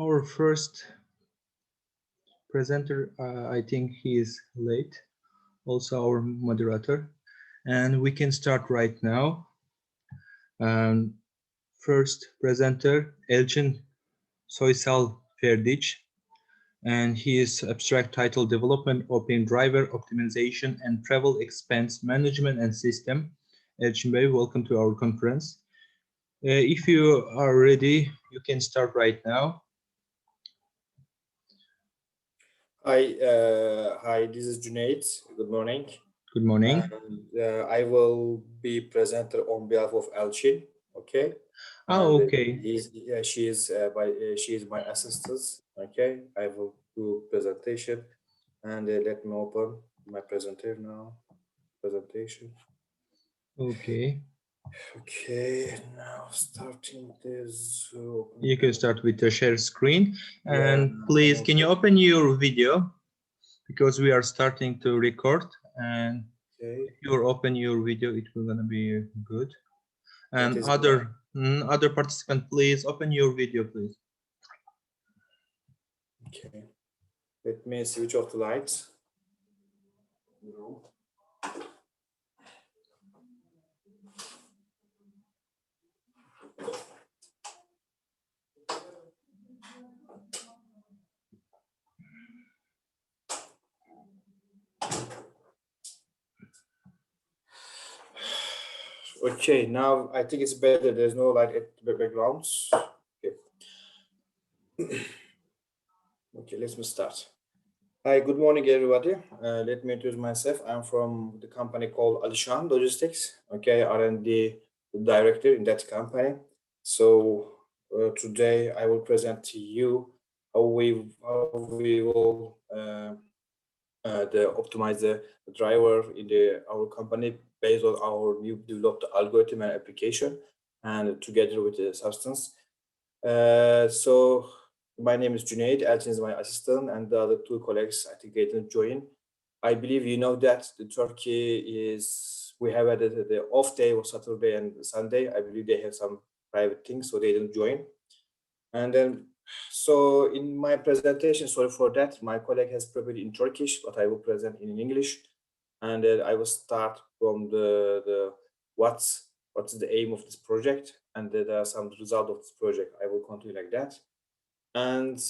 Our first presenter, I think he is late, also our moderator, and we can start right now. First presenter, Elçin Soysal Ferdiç, and he is abstract title Development Open Driver Optimization and Travel Expense Management and System. Elçin Bey, welcome to our conference. If you are ready, you can start right now. Hi, this is Junaid. Good morning. Good morning. I will be presenter on behalf of Elçin. Okay. Okay. She is my assistant. Okay. I will do presentation, and let me open my presentation now. Presentation. Okay. Okay. Now starting this. You can start with the share screen, and please, can you open your video because we are starting to record, and if you open your video, it will gonna be good. And other participant, please open your video, please. Okay. Let me switch off the lights. No. Okay, now I think it's better. There's no light at the backgrounds. Okay. Okay, let's start. Hi, good morning, everybody. Let me introduce myself. I'm from the company called Alishan Logistics. Okay, R&D director in that company. So today I will present to you how we will optimize the driver in our company based on our new developed algorithm and application, and together with the substance. So my name is Junaid. Elçin is my assistant, and the other two colleagues I think they didn't join. I believe you know that the Turkey we have had the off day of Saturday and Sunday. I believe they have some private things, so they didn't join. And then, so in my presentation, sorry for that, my colleague has prepared in Turkish, but I will present in English. And then I will start from the what's the aim of this project, and there are some result of this project. I will continue like that. And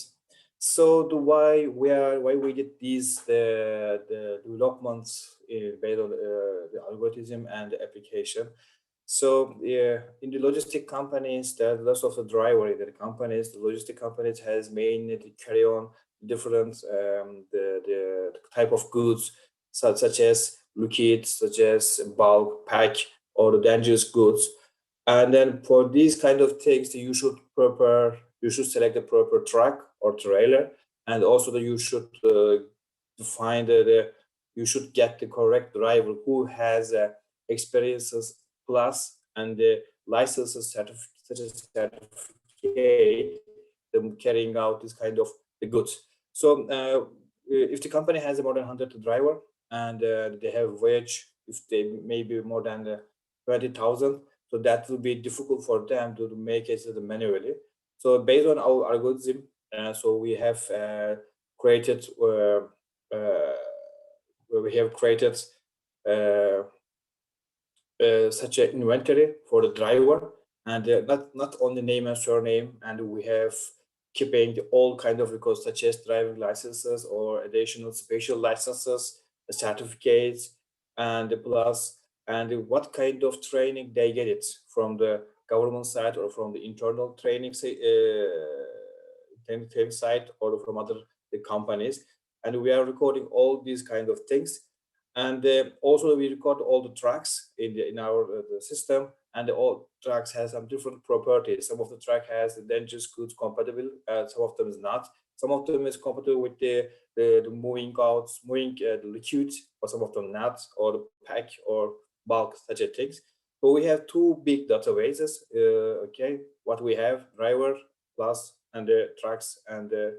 so the why we did these the developments based on the algorithm and the application. So in the logistic companies, there are lots of the driver in the companies. The logistic companies has mainly to carry on different the type of goods such as liquid, such as bulk, pack, or the dangerous goods. And then for these kind of things, you should select the proper truck or trailer, and also you should find you should get the correct driver who has experiences plus and the licenses certificate them carrying out this kind of the goods. So if the company has more than 100 driver and they have wage, if they maybe more than 20,000, so that will be difficult for them to make it manually. So based on our algorithm, so we have created such an inventory for the driver, and not only name and surname, and we have keeping all kind of records such as driving licenses or additional special licenses, certificates, and plus and what kind of training they get it from the government side or from the internal training side or from other companies, and we are recording all these kind of things. And also we record all the tracks in our system, and all tracks has some different properties. Some of the track has the dangerous goods compatible, some of them is not. Some of them is compatible with the moving the liquid, or some of them not, or the pack or bulk such a things. So we have two big databases. Okay, what we have driver plus and the tracks and the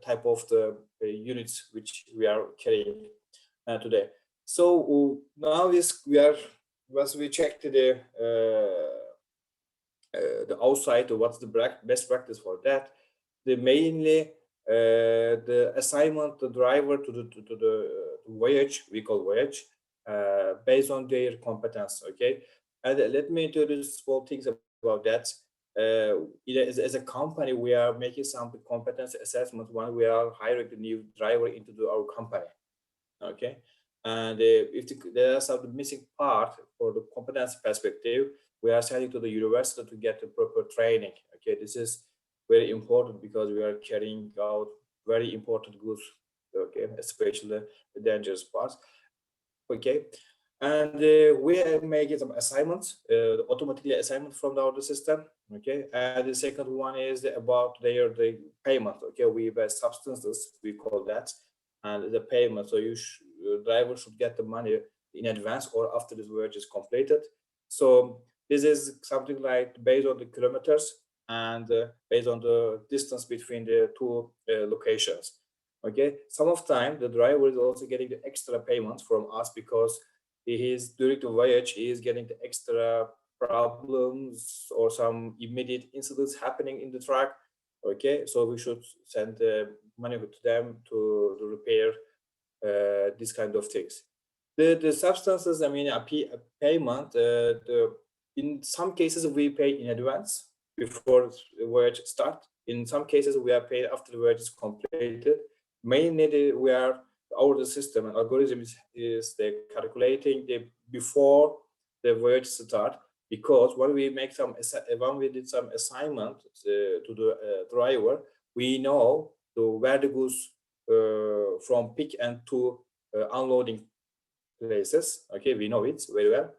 type of the units which we are carrying today. So now once we checked the outside, what's the best practice for that. the mainly the assignment the driver to the voyage, we call voyage, based on their competence. Okay, and let me introduce small things about that. As a company, we are making some competence assessment when we are hiring the new driver into our company. Okay, and if there are some missing part for the competence perspective, we are sending to the university to get the proper training. Okay, this is very important because we are carrying out very important goods. Okay, especially the dangerous parts. Okay, and we are making some assignments, automatically assignment from our system. Okay, and the second one is about the payment. Okay, we buy substances, we call that, and the payment. So your driver should get the money in advance or after the voyage is completed. So this is something like based on the kilometers and based on the distance between the two locations. Okay, some of time the driver is also getting the extra payments from us because he is during the voyage he is getting the extra problems or some immediate incidents happening in the truck. Okay, so we should send money to them to repair these kind of things. The substances, I mean, a payment. In some cases we pay in advance before the voyage start. In some cases we are paid after the voyage is completed. Mainly we are our system and algorithm is the calculating the before the voyage start, because when we make when we did some assignment to the driver, we know where the goods from pick and to unloading places. Okay, we know it very well,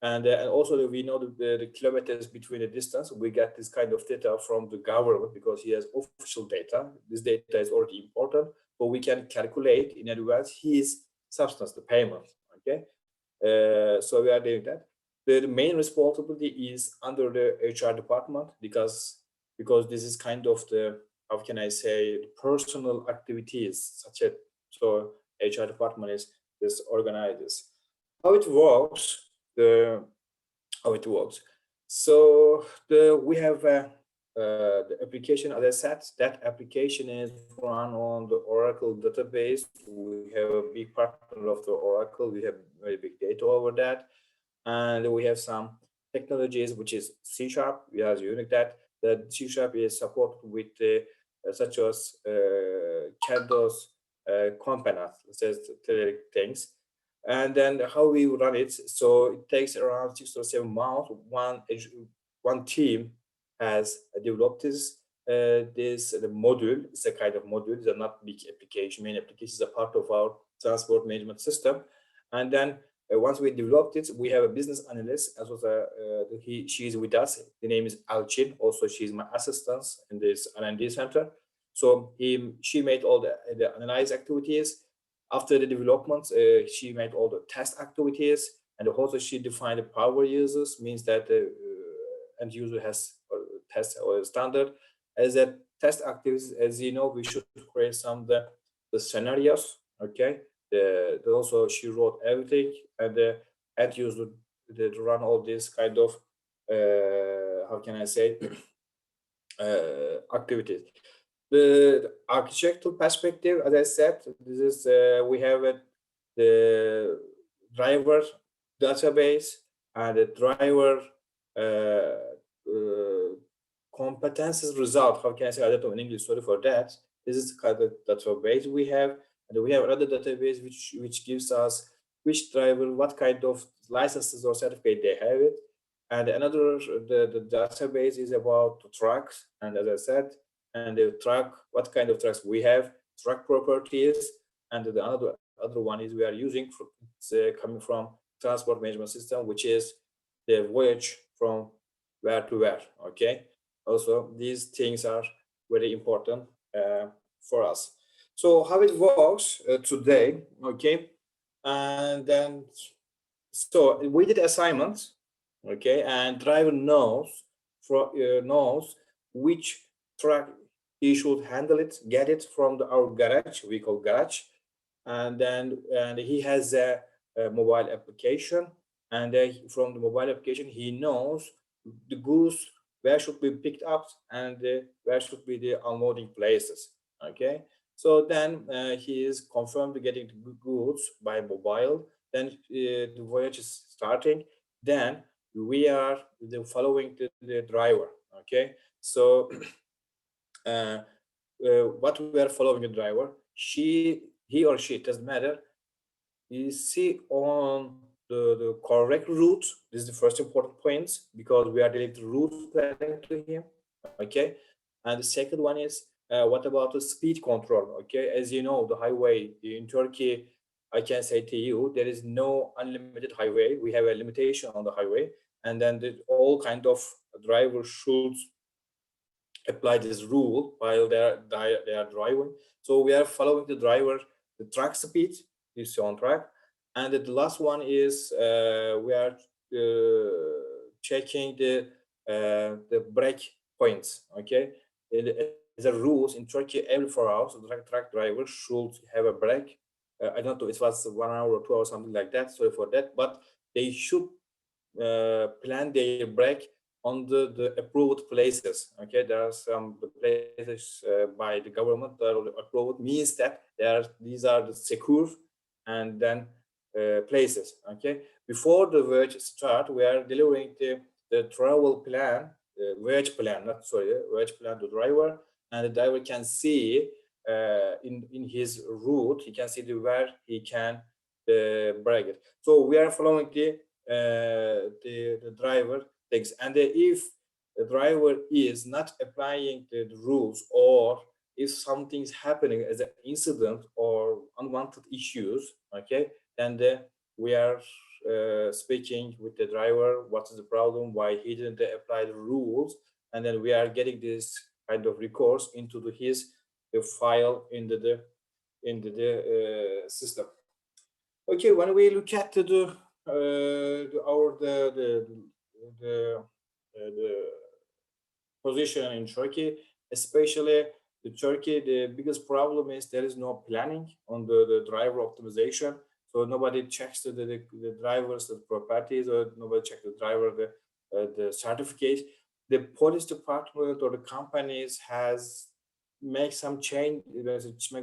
and also we know the kilometers between the distance. We get this kind of data from the government because he has official data. This data is already important, but we can calculate in advance his substance, the payment. Okay, so we are doing that. The main responsibility is under the HR department because this is kind of the, how can I say, personal activities such as, so HR department is this organizes how it works. So we have the application, as I said, that application is run on the Oracle database. We have a big partner of the Oracle. We have very big data over that, and we have some technologies which is C#. We are using that. The C# is supported with such as CADOS components, such things. And then how we run it. So it takes around 6 or 7 months. One team has developed this the module. It's a kind of module. It's not big application. Main application is a part of our transport management system. And then once we developed it, we have a business analyst, as was she is with us. The name is Elçin. Also, she's my assistant in this R&D center. So she made all the analyze activities. After the development, she made all the test activities, and also she defined the power users, means that the end user has test or standard. As a test activities, as you know, we should create some the scenarios. Okay, also she wrote everything, and the end user did run all this kind of how can I say activities. The architectural perspective, as I said, this is we have the driver database and the driver competences result. How can I say? I don't know in English. Sorry for that. This is kind of database we have, and we have another database which gives us which driver, what kind of licenses or certificate they have it, and another the database is about trucks, and as I said. And the truck, what kind of trucks we have, truck properties, and the other one is we are using coming from transport management system, which is the voyage from where to where. Okay, also these things are very important for us. So how it works today, okay, and then so we did assignments, okay, and driver knows which truck he should handle it, get it from our garage, we call garage, and he has a mobile application, and from the mobile application he knows the goods where should be picked up and where should be the unloading places. Okay, so then he is confirmed to getting the goods by mobile. Then the voyage is starting. Then we are following the driver. Okay, so what we are following the driver, he or she, it doesn't matter, is he on the correct route? This is the first important point, because we are dealing the route planning to him. Okay, and the second one is what about the speed control? Okay, as you know, the highway in Turkey, I can say to you, there is no unlimited highway. We have a limitation on the highway, and then all kind of drivers should apply this rule while they are driving. So we are following the driver, the track speed is on track, and the last one is we are checking the brake points. Okay, as a rules in Turkey, every 4 hours the truck driver should have a break. I don't know, it was 1 hour or 2 hours, something like that. Sorry for that, but they should plan their break on the approved places. Okay, there are some places by the government that are approved, means that these are the secure and then places. Okay, before the voyage start, we are delivering the travel plan, voyage plan, not sorry, voyage plan to driver, and the driver can see in his route, he can see where he can break it. So we are following the driver things, and if the driver is not applying the rules, or if something's happening as an incident or unwanted issues, okay, then we are speaking with the driver, what is the problem, why he didn't apply the rules, and then we are getting this kind of recourse into his file in the system. Okay, when we look at the position in Turkey, especially the Turkey, the biggest problem is there is no planning on the driver optimization. So nobody checks the drivers, the properties, or nobody checks the driver, the certificate. The police department or the companies has make some change,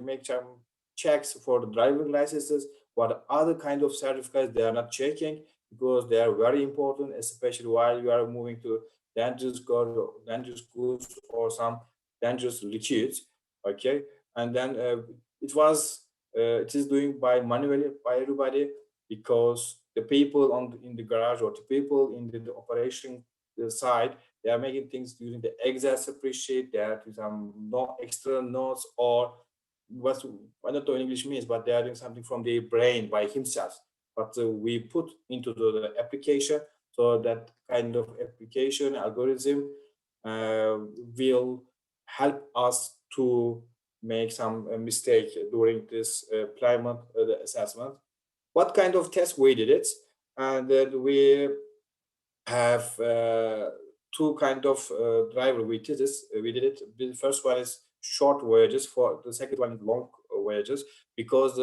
make some checks for the driving licenses. What other kind of certificates they are not checking, because they are very important, especially while you are moving to dangerous goods or some dangerous liquids. Okay, and then it is doing by manually by everybody, because the people in the garage or the people in the operation side, they are making things using the Excel spreadsheet. They are doing some no extra notes, or what I don't know in English means, but they are doing something from their brain by himself. But we put into the application, so that kind of application algorithm will help us to make some mistake during this employment assessment. What kind of test we did it, and then we have two kind of driver we did it. The first one is short voyages, for the second one is long voyages, because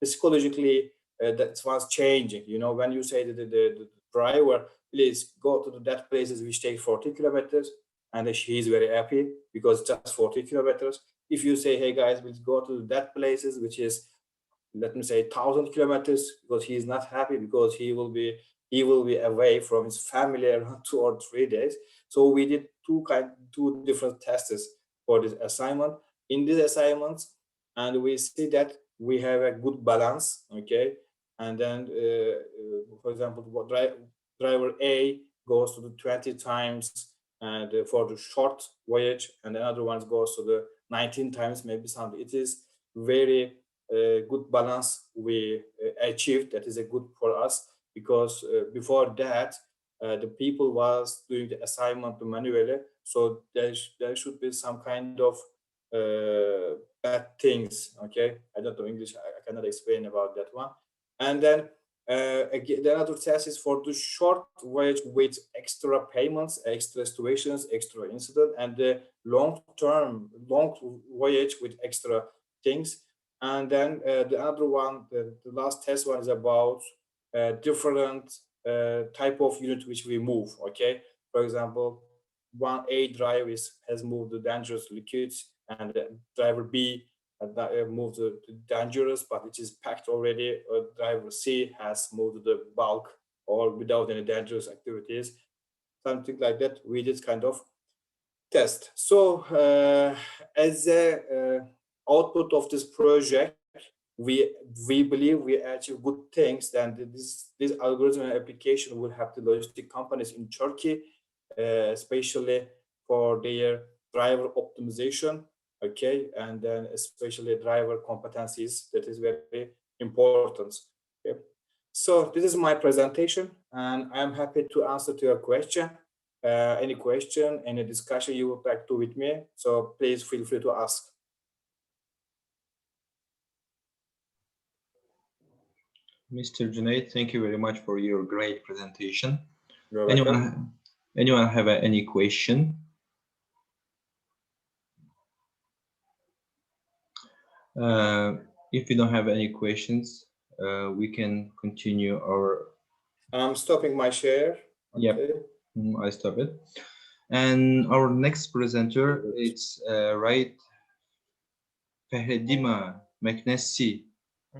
psychologically that was changing. You know, when you say that the driver, please go to that places which take 40 kilometers, and she is very happy because just 40 kilometers. If you say, hey guys, let's go to that places which is, let me say, 1,000 kilometers, because he is not happy, because he will be away from his family around 2 or 3 days. So we did two different tests for this assignment. In these assignments, and we see that we have a good balance. Okay, and then for example, driver A goes to the 20 times and for the short voyage, and another one goes to the 19 times, maybe something. It is very good balance we achieved. That is a good for us, because before that the people was doing the assignment manually, so there should be some kind of bad things. Okay, I don't know English, I cannot explain about that one. And then again, the other test is for the short voyage with extra payments, extra situations, extra incident, and the long voyage with extra things. And then the other one, the last test one, is about different type of unit which we move. Okay, for example, one A driver has moved to dangerous liquids, and driver B moved to dangerous, but it is packed already. Driver C has moved to the bulk or without any dangerous activities, something like that. We did kind of test. So as a output of this project, we believe we achieve good things, and this algorithm and application will help the logistic companies in Turkey, especially for their driver optimization, okay, and then especially driver competencies. That is very important. Okay. So this is my presentation, and I'm happy to answer to your question. Any question, any discussion you would like to with me, so please feel free to ask. Mr. Junaid, thank you very much for your great presentation. You're welcome. Anyone have any question? If you don't have any questions, we can continue our. I'm stopping my share. Okay. Yep, I stop it. And our next presenter, it's right, Fahredima Meknessi.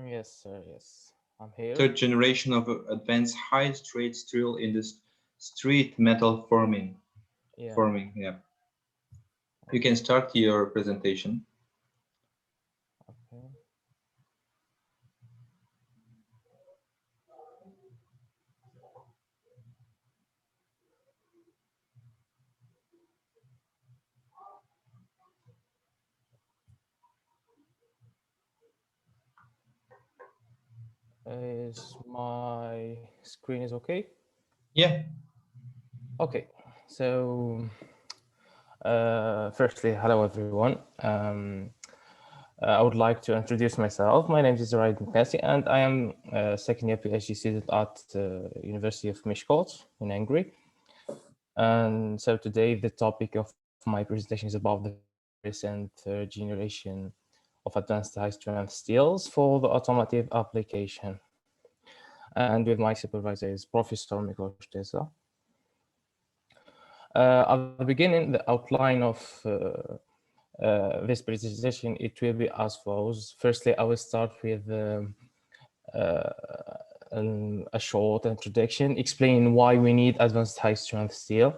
Yes, sir. Yes, I'm here. Third generation of advanced high-strength steel in the street metal forming. Yeah. Yeah. You can start your presentation. Okay. Is my screen is okay? Yeah. Okay. So, firstly, hello everyone. I would like to introduce myself. My name is Raid Meknessi, and I am a second year PhD student at University of Miskolc in Hungary. And so today the topic of my presentation is about the recent third generation of advanced high-strength steels for the automotive application. And with my supervisor is Professor Miklos Tesa. At the beginning, the outline of this presentation, it will be as follows. Firstly, I will start with a short introduction, explaining why we need advanced high-strength steel.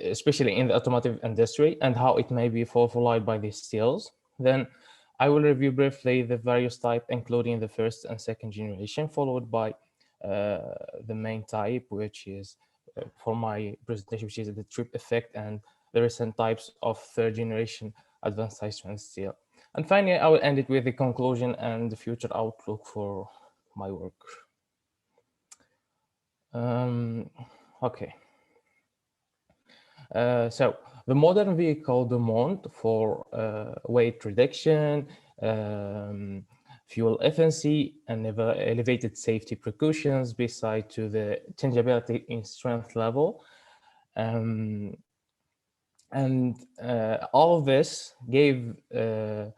Especially in the automotive industry, and how it may be fulfilled by these steels. Then I will review briefly the various types, including the first and second generation, followed by the main type, which is for my presentation, which is the trip effect, and the recent types of third generation advanced high-strength steel. And finally, I will end it with the conclusion and the future outlook for my work. Okay. So the modern vehicle demand for weight reduction, fuel efficiency, and elevated safety precautions, beside to the changeability in strength level. All of this gave to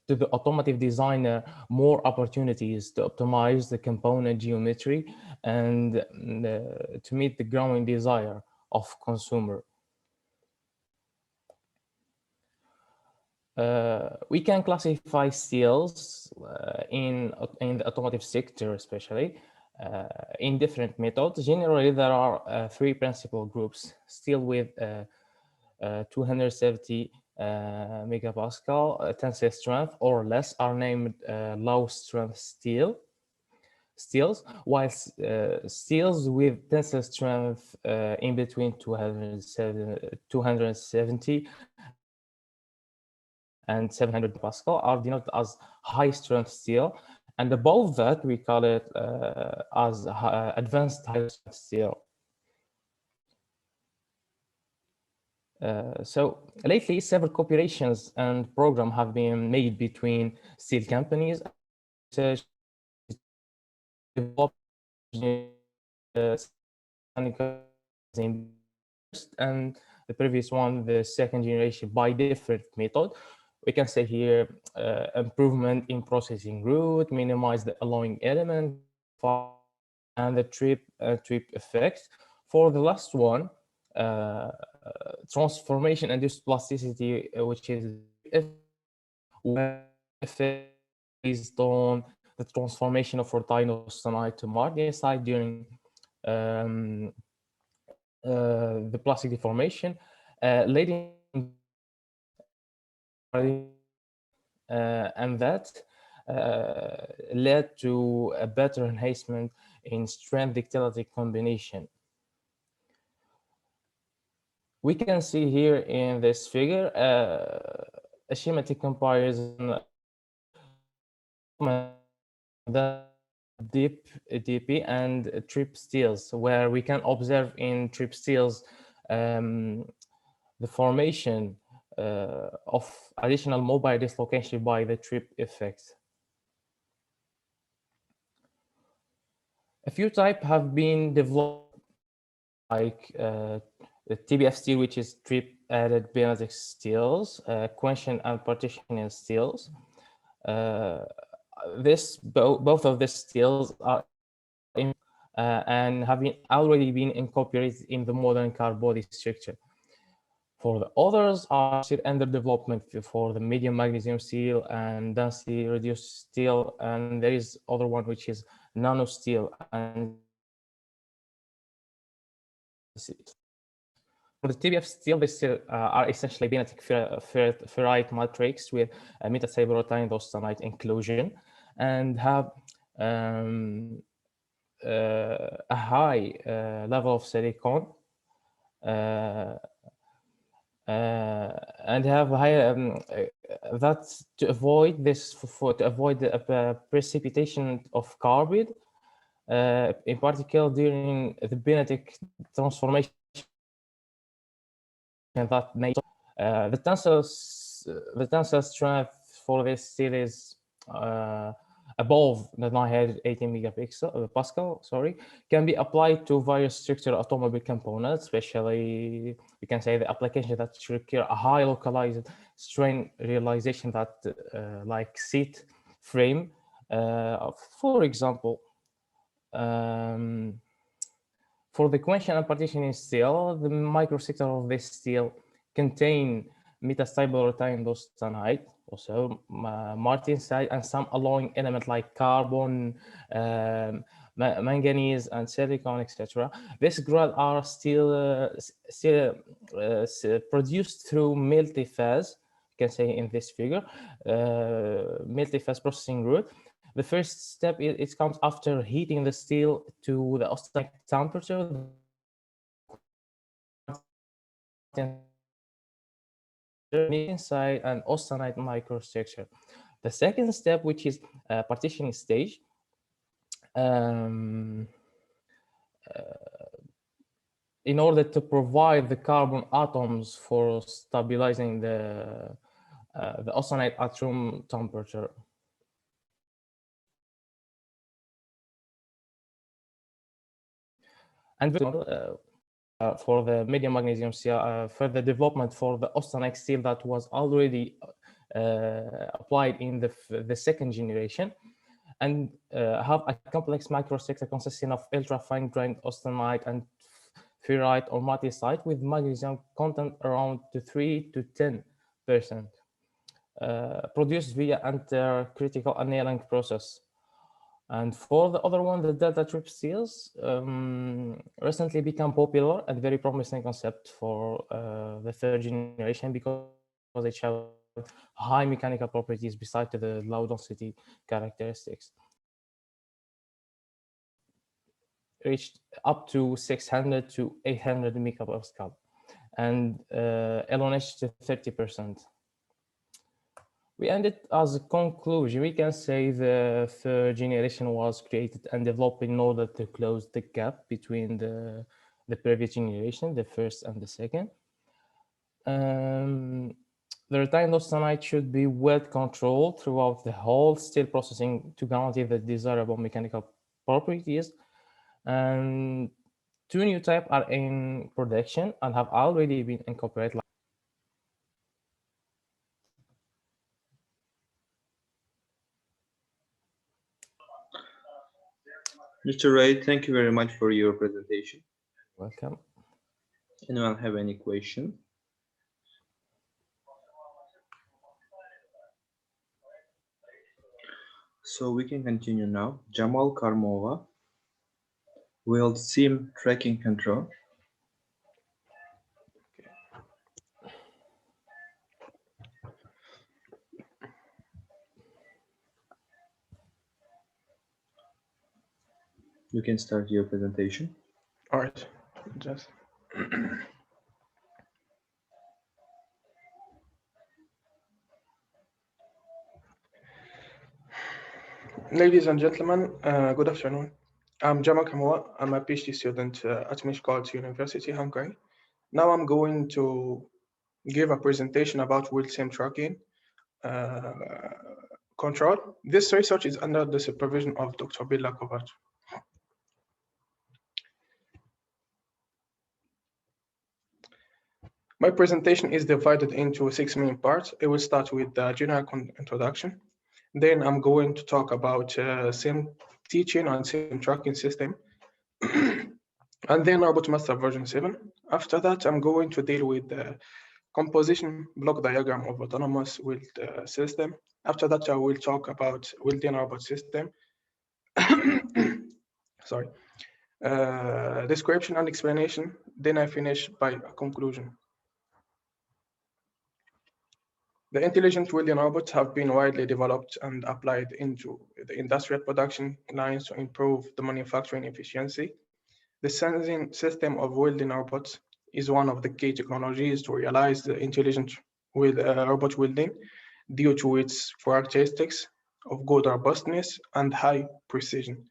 the automotive designer more opportunities to optimize the component geometry and to meet the growing desire of consumer. We can classify steels in the automotive sector, especially in different methods. Generally, there are three principal groups: steel with 270 megapascal tensile strength or less are named low strength steels, while steels with tensile strength in between 270 and 700 pascal are denoted as high strength steel, and above that we call it as advanced high strength steel. So lately, several cooperations and programs have been made between steel companies and the previous one, the second generation, by different method. We can say here improvement in processing route, minimize the alloying element, and the trip effect. For the last one, transformation induced plasticity, which is effect based on the transformation of rutile to martensite during the plastic deformation, leading and that led to a better enhancement in strength ductility combination. We can see here in this figure a schematic comparison the deep DP and trip steels, where we can observe in trip steels the formation of additional mobile dislocation by the trip effect. A few types have been developed, like the TBF steel, which is trip added benetic steels, quenching and partitioning steels. Both of these steels are and have already been incorporated in the modern car body structure. For the others are still under development for the medium magnesium steel and density reduced steel, and there is other one which is nano steel. And for the TBF steel, they still are essentially benetic ferrite matrix with a metastable rutile austenite inclusion, and have a high level of silicon. And have higher that to avoid this to avoid the precipitation of carbide, in particular during the benetic transformation. That may the tensile strength for this steel is above the 980 megapixel Pascal, sorry, can be applied to various structural automobile components, especially we can say the application that require a high localized strain realization, that like seat frame, for example. For the quenching and partitioning steel, the microsector of this steel contain metastable rutile austenite, also martensite, and some alloying element like carbon, manganese, and silicon, etc. This grade are still produced through multi-phase. You can say in this figure, multi-phase processing route. The first step, it comes after heating the steel to the austenite temperature. Inside an austenite microstructure. The second step, which is partitioning stage, in order to provide the carbon atoms for stabilizing the austenite at room temperature. And for the medium magnesium steel, further development for the austenite steel that was already applied in the second generation, and have a complex microstructure consisting of ultra fine grained austenite and ferrite or martensite with magnesium content around 3 to 10%, produced via intercritical annealing process. And for the other one, the delta trip steels recently become popular and very promising concept for the third generation, because they have high mechanical properties besides the low density characteristics. Reached up to 600 to 800 megapascal and LNH to 30%. We ended as a conclusion. We can say the third generation was created and developed in order to close the gap between the previous generation, the first and the second. The rutile austenite should be well controlled throughout the whole steel processing to guarantee the desirable mechanical properties. And two new types are in production and have already been incorporated. Mr. Ray, thank you very much for your presentation. Welcome. Anyone have any question? So we can continue now. Jamal Karmova will SIM tracking control. You can start your presentation. All right, just. Ladies and gentlemen, good afternoon. I'm Jamal Kamwa. I'm a PhD student at Mishkot University, Hungary. Now I'm going to give a presentation about wheel sim tracking control. This research is under the supervision of Dr. Billa Kovac. My presentation is divided into 6 main parts. I will start with the general introduction. Then I'm going to talk about sim teaching and sim tracking system. And then RobotMaster version 7. After that, I'm going to deal with the composition block diagram of autonomous wheel system. After that, I will talk about wheel-in robot system. Sorry. Description and explanation. Then I finish by a conclusion. The intelligent wheel-in robots have been widely developed and applied into the industrial production lines to improve the manufacturing efficiency. The sensing system of wheel-in robots is one of the key technologies to realize the intelligent robot wielding due to its characteristics of good robustness and high precision.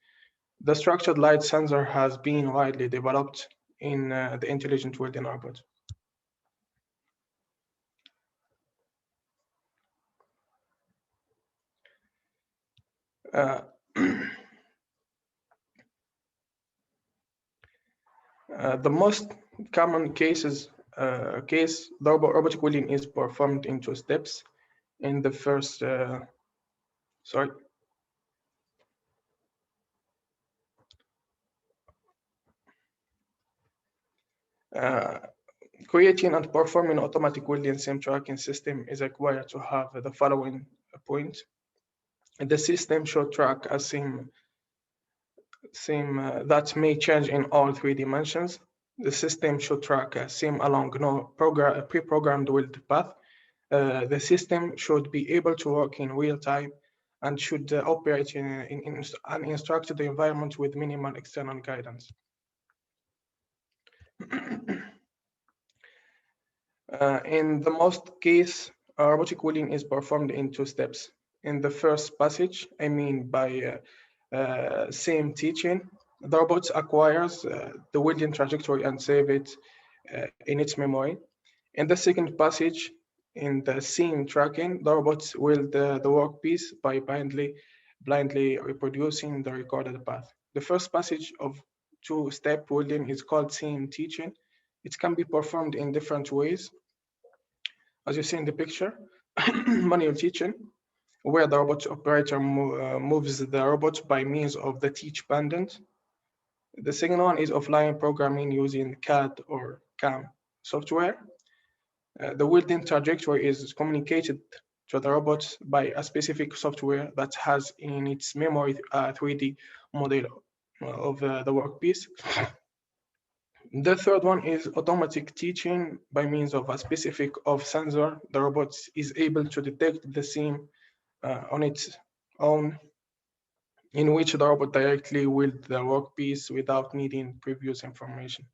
The structured light sensor has been widely developed in the intelligent wielding robot. The most common case, the robotic wheeling is performed in 2 steps. In the first, creating and performing automatic wheeling sim tracking system is required to have the following point. The system should track a sim that may change in all 3 dimensions. The system should track a sim along no pre-programmed wheeled path. The system should be able to work in real time and should operate in an instructed environment with minimal external guidance. In the most case, robotic wheeling is performed in 2 steps. In the first passage, I mean by sim teaching, the robot acquires the wheeling trajectory and save it in its memory. In the second passage, in the sim tracking, the robots wield the workpiece by blindly reproducing the recorded path. The first passage of 2-step wielding is called sim teaching. It can be performed in different ways. As you see in the picture, manual teaching, where the robot operator moves the robot by means of the teach pendant. The second one is offline programming using CAD or CAM software. The wielding trajectory is communicated to the robot by a specific software that has in its memory a 3D model of the workpiece. The third one is automatic teaching by means of a specific sensor. The robot is able to detect the sim on its own, in which the robot directly wields the workpiece without needing previous information.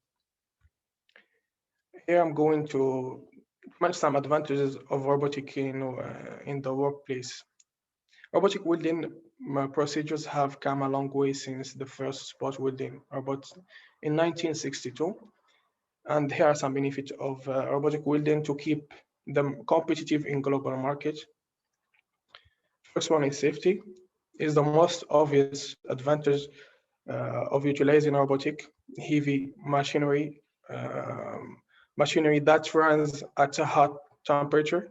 Here I'm going to mention some advantages of robotic in the workplace. Robotic wielding procedures have come a long way since the first spot wielding robots in 1962. And here are some benefits of robotic wielding to keep them competitive in global market. First one is safety. Is the most obvious advantage of utilizing robotic heavy machinery that runs at a hot temperature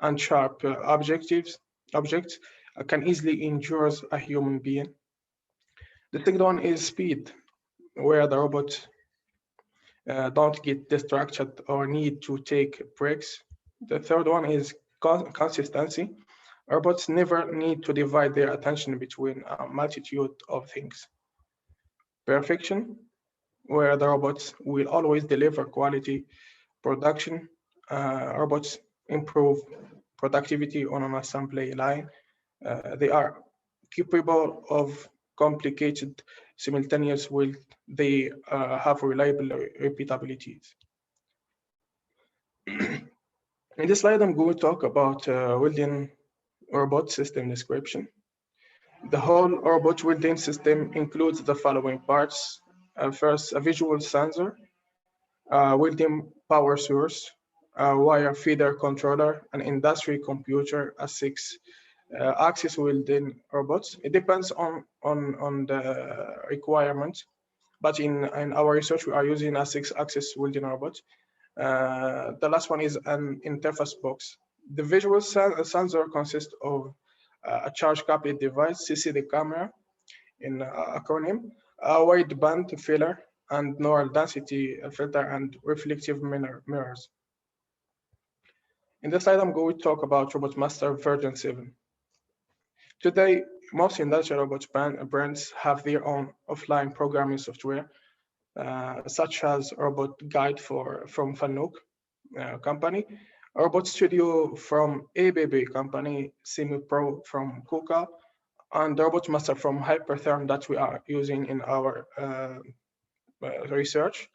and sharp objects can easily injure a human being. The second one is speed, where the robot don't get distracted or need to take breaks. The third one is consistency. Robots never need to divide their attention between a multitude of things. Perfection, where the robots will always deliver quality production. Robots improve productivity on an assembly line. They are capable of complicated simultaneous will they have reliable repeatabilities. In this slide, I'm going to talk about welding robot system description. The whole robot welding system includes the following parts. First, a visual sensor, a welding power source, a wire feeder controller, an industry computer, a 6-axis welding robot. It depends on the requirement, but in our research, we are using a 6-axis welding robot. The last one is an interface box. The visual sensor consists of a charge coupled device, CCD camera in acronym, a wideband filler, and neural density filter and reflective mirrors. In this slide, I'm going to talk about RobotMaster version 7. Today, most industrial robot brands have their own offline programming software, such as Robot Guide from Fanuc company, Robot Studio from ABB company, SemiPro from KUKA, and RobotMaster from Hypertherm that we are using in our research.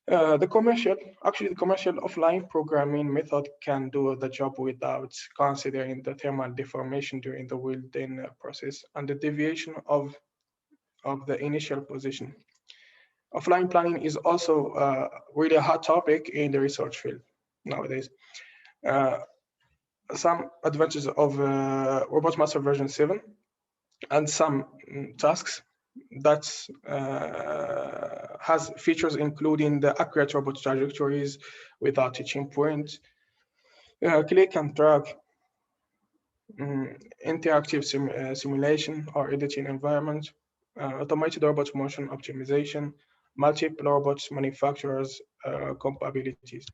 The commercial offline programming method can do the job without considering the thermal deformation during the welding process and the deviation of the initial position. Offline planning is also really a hot topic in the research field nowadays. Some advantages of RobotMaster version 7 and some tasks that has features including the accurate robot trajectories without teaching point, click and drag, interactive simulation or editing environment, automated robot motion optimization, multiple robots manufacturers compatibilities,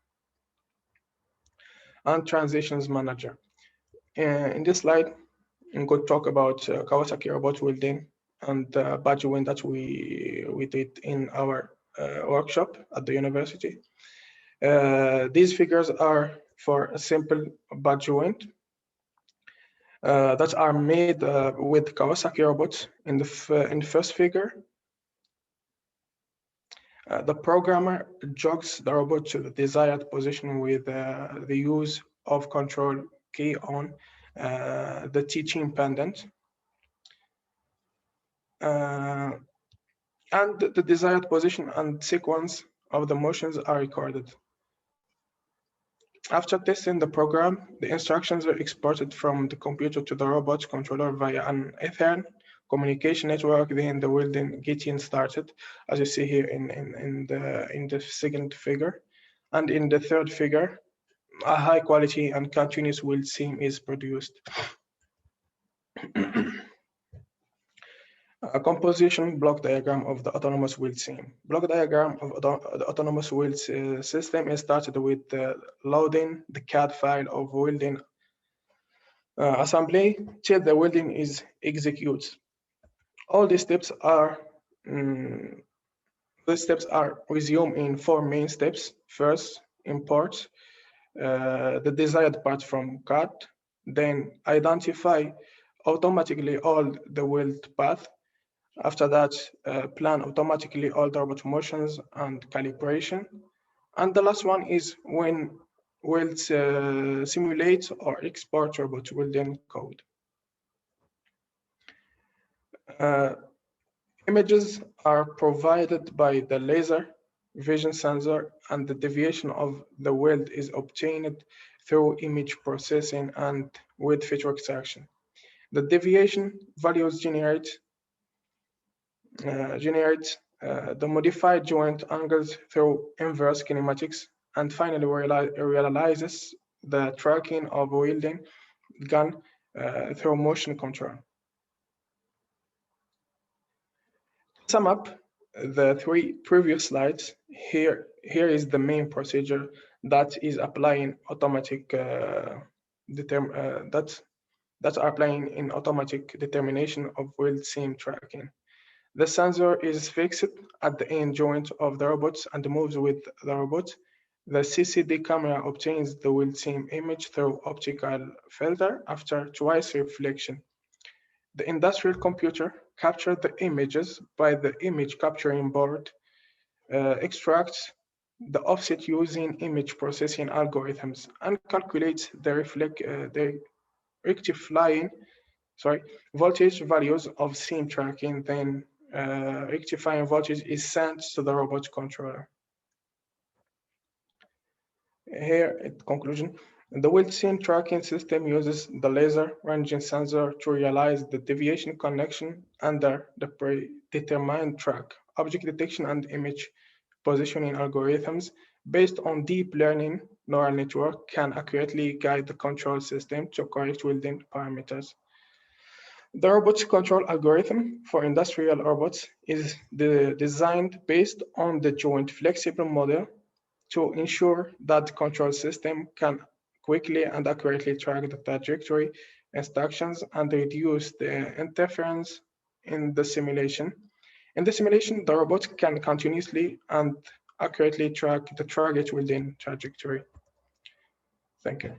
and transitions manager. In this slide, I'm going to talk about Kawasaki robot welding and badge win that we did in our workshop at the university. These figures are for a simple badge joint that are made with Kawasaki robots. In the first figure, the programmer jogs the robot to the desired position with the use of control key on the teaching pendant. And the desired position and sequence of the motions are recorded. After testing the program, the instructions are exported from the computer to the robot controller via an Ethernet communication network. Then the welding getting started, as you see here in the second figure. And in the third figure, a high quality and continuous weld seam is produced. A composition block diagram of the autonomous weld seam. Block diagram of the autonomous weld system is started with loading the CAD file of welding assembly till the welding is executed. All these steps are resumed in 4 main steps. First, import the desired part from CAD, then identify automatically all the weld path. After that, plan automatically all the robot motions and calibration. And the last one is when weld simulate or export robot welding code. Images are provided by the laser vision sensor, and the deviation of the weld is obtained through image processing and with feature extraction. The deviation values generate the modified joint angles through inverse kinematics, and finally realizes the tracking of welding gun through motion control. sum up the 3 previous slides, here is the main procedure that is applying automatic that are applying in automatic determination of weld seam tracking. The sensor is fixed at the end joint of the robot and moves with the robot. The CCD camera obtains the weld seam image through optical filter after twice reflection. The industrial computer captures the images by the image capturing board, extracts the offset using image processing algorithms, and calculates the rectifying voltage values of seam tracking. Then rectifying voltage is sent to the robot controller. Here at conclusion, the weld seam tracking system uses the laser ranging sensor to realize the deviation connection under the predetermined track. Object detection and image positioning algorithms based on deep learning neural network can accurately guide the control system to correct welding parameters. The robots control algorithm for industrial robots is designed based on the joint flexible model to ensure that the control system can quickly and accurately track the trajectory instructions and reduce the interference in the simulation. In the simulation, the robot can continuously and accurately track the target within trajectory. Thank you.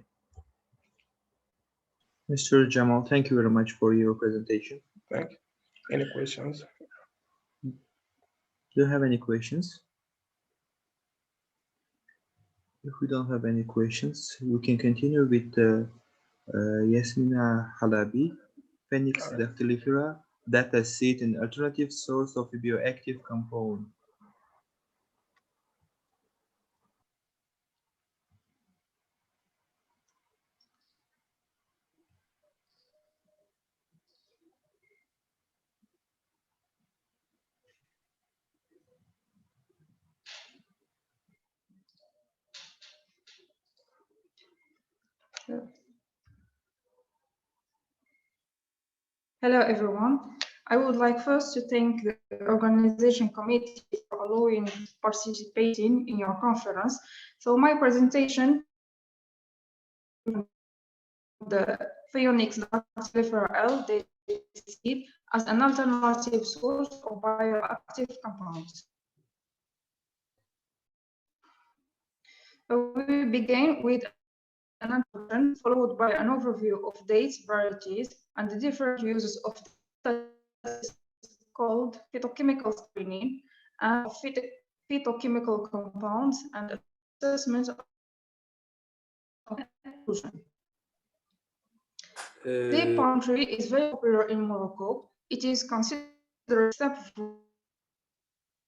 Mr. Jamal, thank you very much for your presentation. Thank you. Any questions? Do you have any questions? If we don't have any questions, we can continue with Yasmina Halabi, Phoenix Dactylifera data set and alternative source of a bioactive compound. Hello, everyone. I would like first to thank the organization committee for allowing participating in your conference. So my presentation, the Phoenix Dactylifera L dataset as an alternative source of bioactive compounds. So we begin with an introduction followed by an overview of dates, varieties, and the different uses of called phytochemical screening and phytochemical compounds and assessment of inclusion. The palm tree is very popular in Morocco. It is considered a step.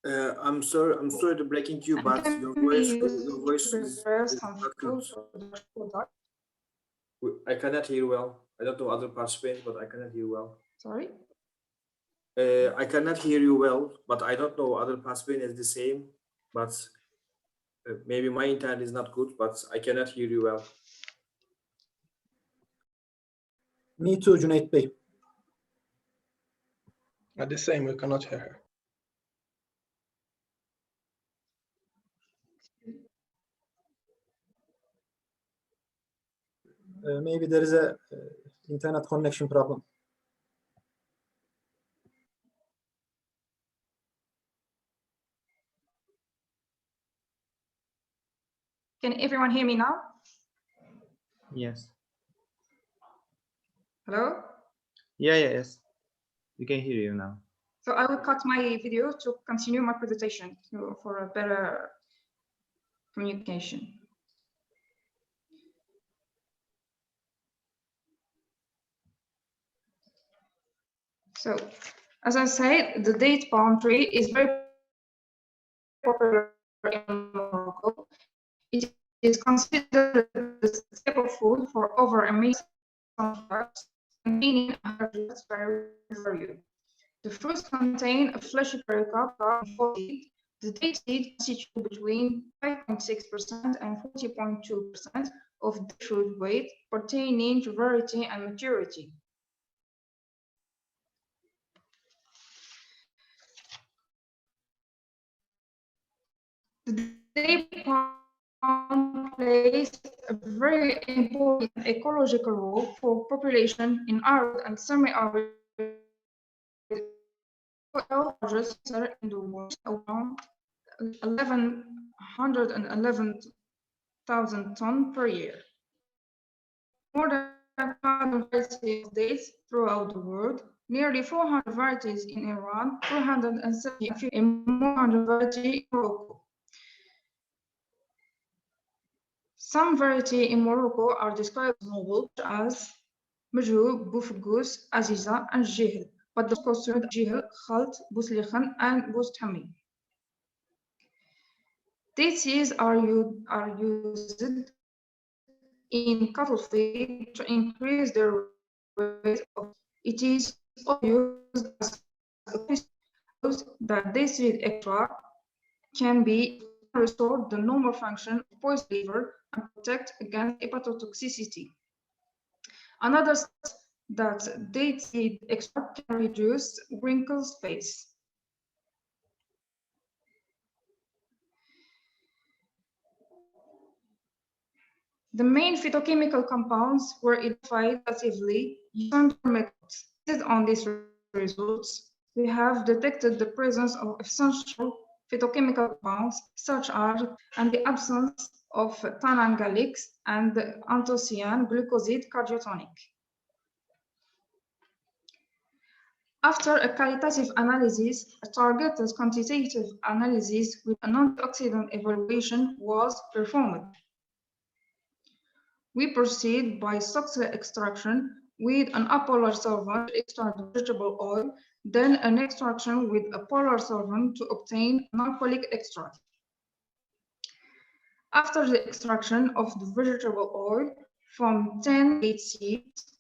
I'm sorry to breaking you, but your voice is not good. I cannot hear well. I don't know other participants, but I cannot hear well. Sorry? I cannot hear you well, but I don't know other participants is the same, but maybe my internet is not good, but I cannot hear you well. Me too, Cüneyt Bey. At the same, we cannot hear her. Maybe there is a internet connection problem. Can everyone hear me now? Yes. Hello? Yes. We can hear you now. So I will cut my video to continue my presentation for a better communication. So, as I said, the date palm tree is very popular in Morocco. It is considered the staple food for over 1 million fruits, containing value. The fruits contain a fleshy pericarp of 40. The date seed constitutes between 5.6% and 40.2% of the fruit weight, pertaining to variety and maturity. The date palm plays a very important ecological role for population in arid and semi-arid in the world, around 111,000 tons per year. More than 100 varieties of dates throughout the world, nearly 400 varieties in Iran, 370 and more 100 varieties in Morocco. Some varieties in Morocco are described as noble, as Majhul, Bufgus, Aziza, and Jihl, but the most considered Jihl, Khalt, Buslikhan, and Bustami. Dates are used in cattle feed to increase the rate of. It is also used as a that day seed extra can be restore the normal function of poised liver and protect against hepatotoxicity. Another that day seed extract can reduce wrinkle space. The main phytochemical compounds were identified passively using methods. Based on these results, we have detected the presence of essential phytochemical compounds such as and the absence of tannin gallic and anthocyan glucoside cardiotonic. After a qualitative analysis, a targeted quantitative analysis with an antioxidant evaluation was performed. We proceed by successful extraction with an apolar solvent to extract vegetable oil, then an extraction with a polar solvent to obtain an alcoholic extract. After the extraction of the vegetable oil from 10 date seeds,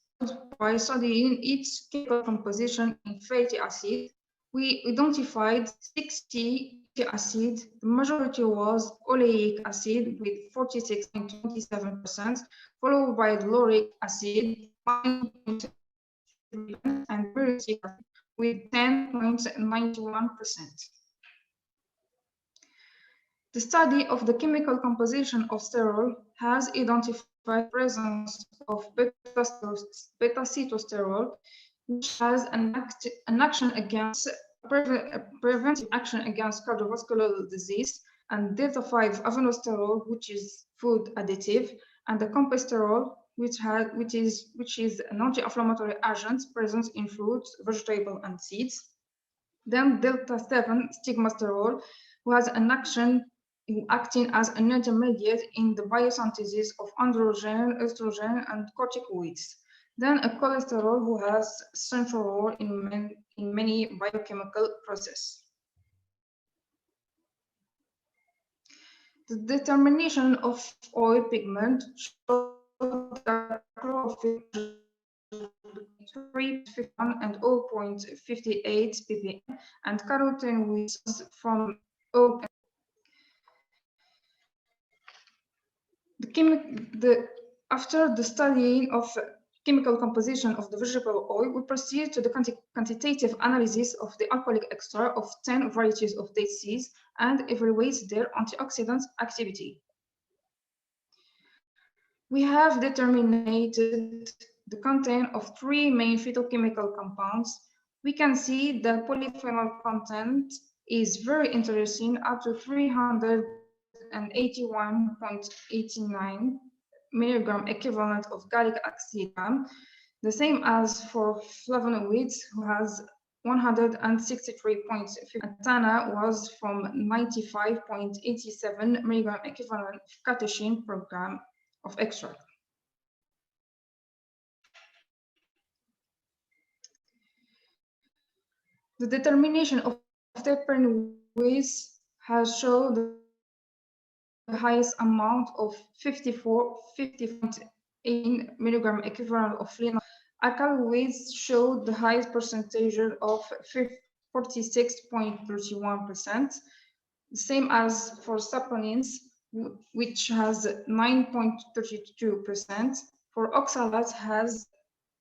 by studying its chemical composition in fatty acid, we identified 60 fatty acids. The majority was oleic acid with 46.27%, followed by lauric acid, 9.7%, and pyruvic acid with 10.91%. The study of the chemical composition of sterol has identified presence of beta-citosterol, which has an action against preventive action against cardiovascular disease, and delta-5-avenosterol, which is food additive, and the compesterol, which is an anti-inflammatory agent present in fruits, vegetables, and seeds. Then delta-7-stigmasterol, who has an action acting as an intermediate in the biosynthesis of androgen, estrogen, and corticoids. Then a cholesterol who has a central role in many biochemical processes. The determination of oil pigment shows that chlorophyll 3.51 and 0.58 ppm, and carotenoids from 0. After the studying of chemical composition of the vegetable oil, we proceed to the quantitative analysis of the alcoholic extract of 10 varieties of date seeds and evaluate their antioxidant activity. We have determined the content of 3 main phytochemical compounds. We can see the polyphenol content is very interesting, up to 381.89 milligram equivalent of gallic acid, the same as for flavonoids, who has 163.50. Tanna was from 95.87 milligram equivalent of catechin per gram of extract. The determination of terpenoids has shown the highest amount of 50.8 milligram equivalent of phenol. Alkaloids showed the highest percentage of 46.31%, the same as for saponins, which has 9.32%. For oxalates has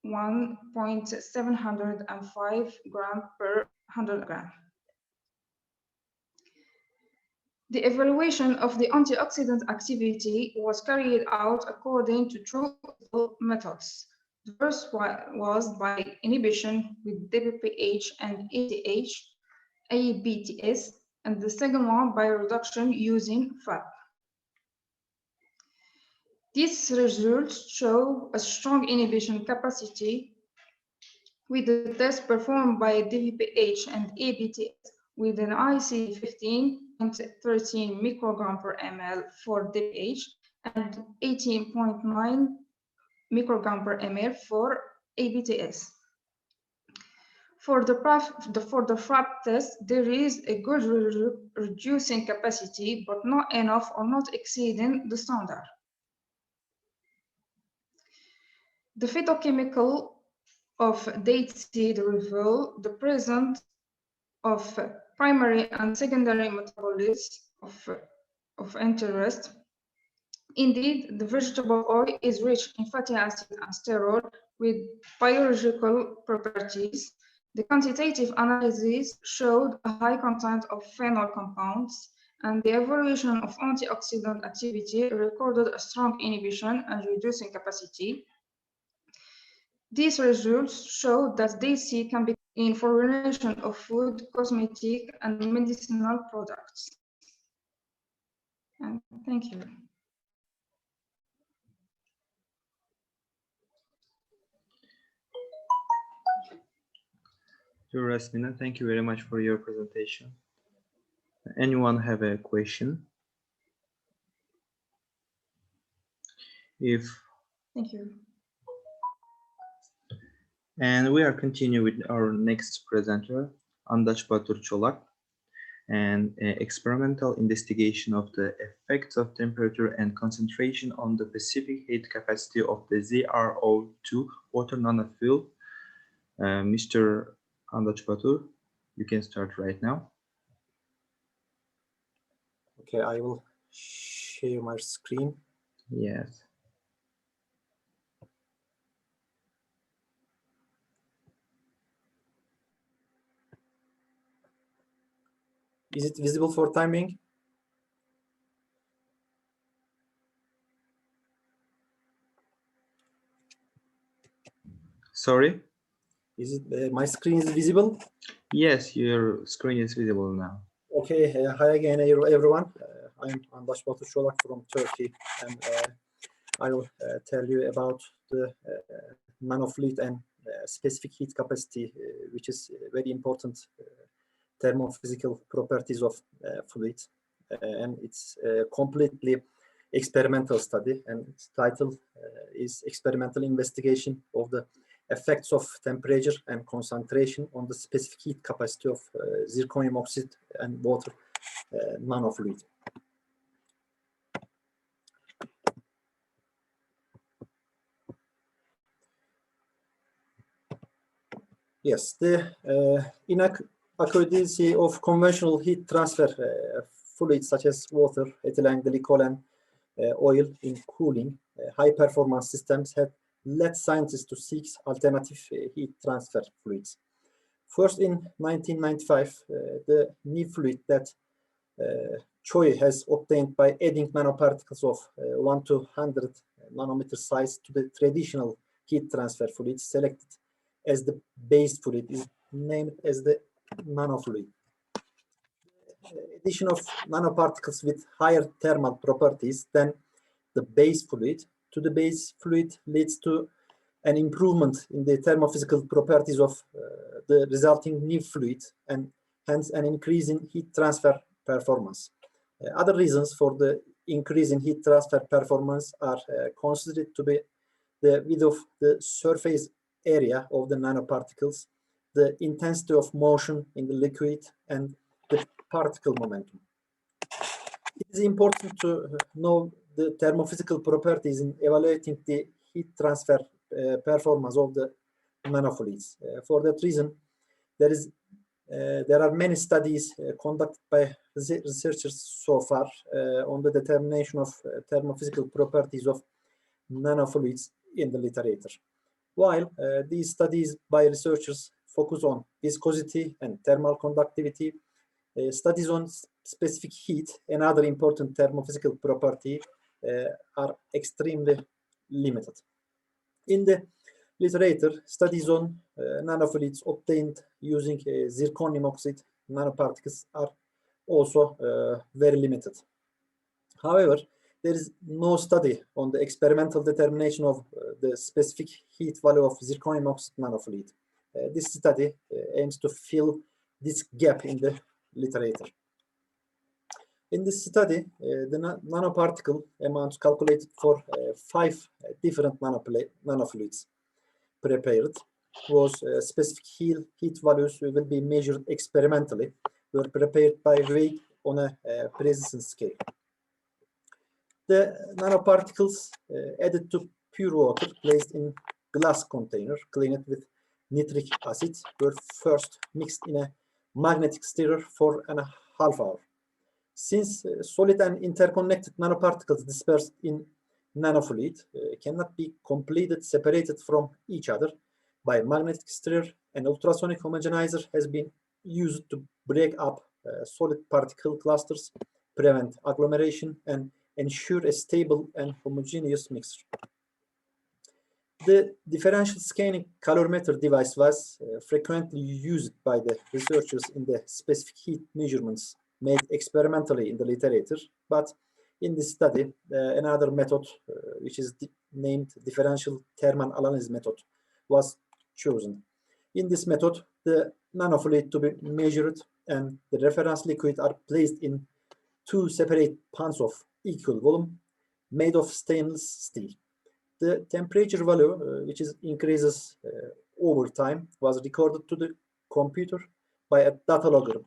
1.705 gram per 100 gram. The evaluation of the antioxidant activity was carried out according to two methods. The first was by inhibition with DBPH and ATH, ABTS, and the second one by reduction using FAP. These results show a strong inhibition capacity with the test performed by DVPH and ABTS with an IC15 and 13 microgram per ml for DVPH and 18.9 microgram per ml for ABTS. For the FAP test, there is a good reducing capacity, but not enough or not exceeding the standard. The phytochemical of date seed reveal the presence of primary and secondary metabolites of interest. Indeed, the vegetable oil is rich in fatty acid and sterol with biological properties. The quantitative analysis showed a high content of phenol compounds, and the evaluation of antioxidant activity recorded a strong inhibition and reducing capacity. These results show that DayC can be in formulation of food, cosmetic, and medicinal products. And thank you. Rasmina, thank you very much for your presentation. Anyone have a question? Thank you. And we are continuing with our next presenter, Andaç Batur Çolak, and experimental investigation of the effects of temperature and concentration on the specific heat capacity of the ZrO2 water nanofuel. Mr. Andaç Batur, you can start right now. Okay, I will share my screen. Yes. Is it visible for time being? Sorry? Is it my screen is visible? Yes, your screen is visible now. Okay, hi again, everyone. I'm Andaç Batur Çolak from Turkey, and I will tell you about the nanofluid and specific heat capacity, which is very important thermophysical properties of fluids, and it's a completely experimental study, and its title is Experimental Investigation of the Effects of Temperature and Concentration on the Specific Heat Capacity of Zirconium Oxide and Water Nanofluid. Yes, the inadequacy of conventional heat transfer fluids such as water, ethylene glycol, and oil in cooling high-performance systems had led scientists to seek alternative heat transfer fluids. First, in 1995, the new fluid that Choi has obtained by adding nanoparticles of 1 to 100 nanometer size to the traditional heat transfer fluids selected as the base fluid is named as the nanofluid. Addition of nanoparticles with higher thermal properties than the base fluid to the base fluid leads to an improvement in the thermophysical properties of the resulting new fluid, and hence an increase in heat transfer performance. Other reasons for the increase in heat transfer performance are considered to be the width of the surface area of the nanoparticles, the intensity of motion in the liquid, and the particle momentum. It is important to know the thermophysical properties in evaluating the heat transfer performance of the nanofluids. For that reason, there are many studies conducted by researchers so far on the determination of thermophysical properties of nanofluids in the literature. While these studies by researchers focus on viscosity and thermal conductivity, studies on specific heat, another important thermophysical property, are extremely limited. In the literature, studies on nanofluids obtained using zirconium oxide nanoparticles are also very limited. However, there is no study on the experimental determination of the specific heat value of zirconium oxide nanofluid. This study aims to fill this gap in the literature. In this study, the nanoparticle amounts calculated for 5 different nanofluids prepared was specific heat values will be measured experimentally, were prepared by weight on a presence scale. The nanoparticles added to pure water placed in glass container cleaned with nitric acid were first mixed in a magnetic stirrer for a half hour. Since solid and interconnected nanoparticles dispersed in nanofluid cannot be completely separated from each other by magnetic stirrer, an ultrasonic homogenizer has been used to break up solid particle clusters, prevent agglomeration, and ensure a stable and homogeneous mixture. The differential scanning calorimeter device was frequently used by the researchers in the specific heat measurements made experimentally in the literature, but in this study, another method, which is named differential thermal analysis method, was chosen. In this method, the nanofluid to be measured and the reference liquid are placed in 2 separate pans of equal volume made of stainless steel. The temperature value, which is increases over time, was recorded to the computer by a data logger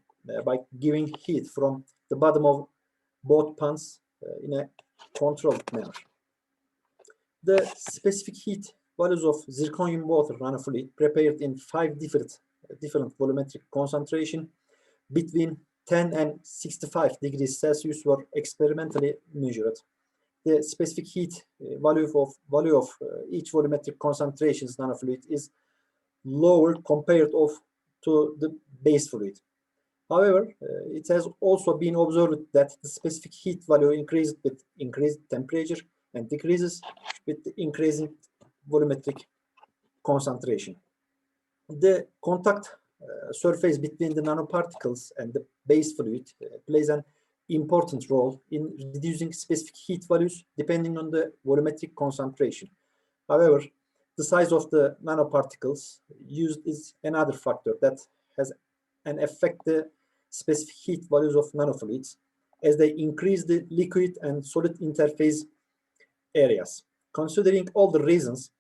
by giving heat from the bottom of both pans in a controlled manner. The specific heat values of zirconium water nanofluid prepared in 5 different volumetric concentration between 10 and 65 degrees Celsius were experimentally measured. The specific heat value of each volumetric concentrations nanofluid is lower compared to the base fluid. However, it has also been observed that the specific heat value increased with increased temperature and decreases with the increasing volumetric concentration. The contact surface between the nanoparticles and the base fluid plays an important role in reducing specific heat values depending on the volumetric concentration. However, the size of the nanoparticles used is another factor that has an effect the specific heat values of nanofluids as they increase the liquid and solid interface areas. Considering all the reasons,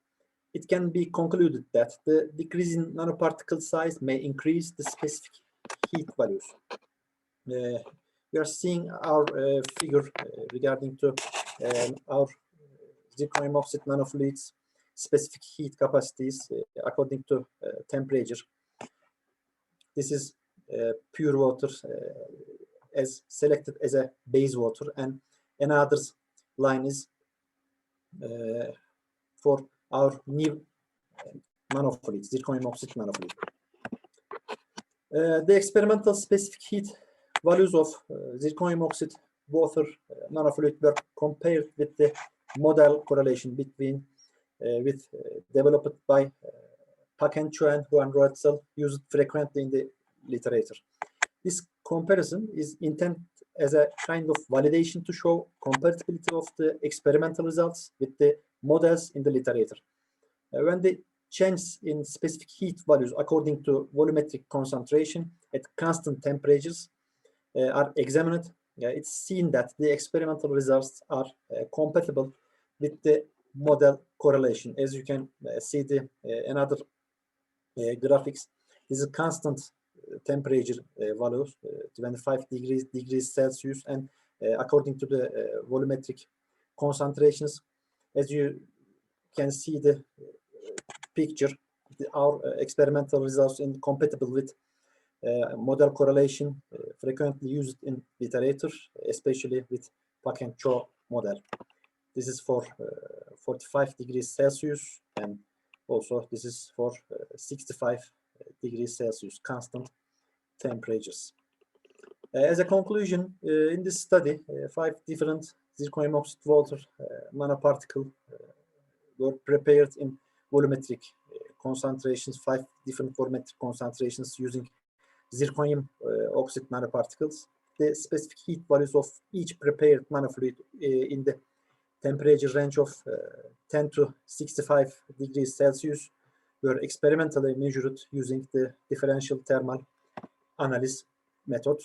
it can be concluded that the decrease in nanoparticle size may increase the specific heat values. We are seeing our figure regarding to our zirconium oxide nanofluids specific heat capacities according to temperature. This is pure water as selected as a base water, and another line is for our new nanofluids, zirconium oxide nanofluid. The experimental specific heat values of zirconium oxide water nanofluid were compared with the model correlation between developed by Pak and Cho and Juan Roetzel, used frequently in the literature. This comparison is intended as a kind of validation to show compatibility of the experimental results with the models in the literature. When the changes in specific heat values according to volumetric concentration at constant temperatures are examined, it's seen that the experimental results are compatible with the model correlation. As you can see the another graphics, this is constant temperature values, 25 degrees Celsius, and according to the volumetric concentrations, as you can see the picture, our experimental results are compatible with model correlation frequently used in literature, especially with Pak and Cho model. This is for 45 degrees Celsius, and also this is for 65 degrees Celsius constant temperatures. As a conclusion, in this study, 5 different zirconium oxide water nanoparticle were prepared in volumetric concentrations, 5 different volumetric concentrations using zirconium oxide nanoparticles. The specific heat values of each prepared nanofluid in the temperature range of 10 to 65 degrees Celsius were experimentally measured using the differential thermal analysis method.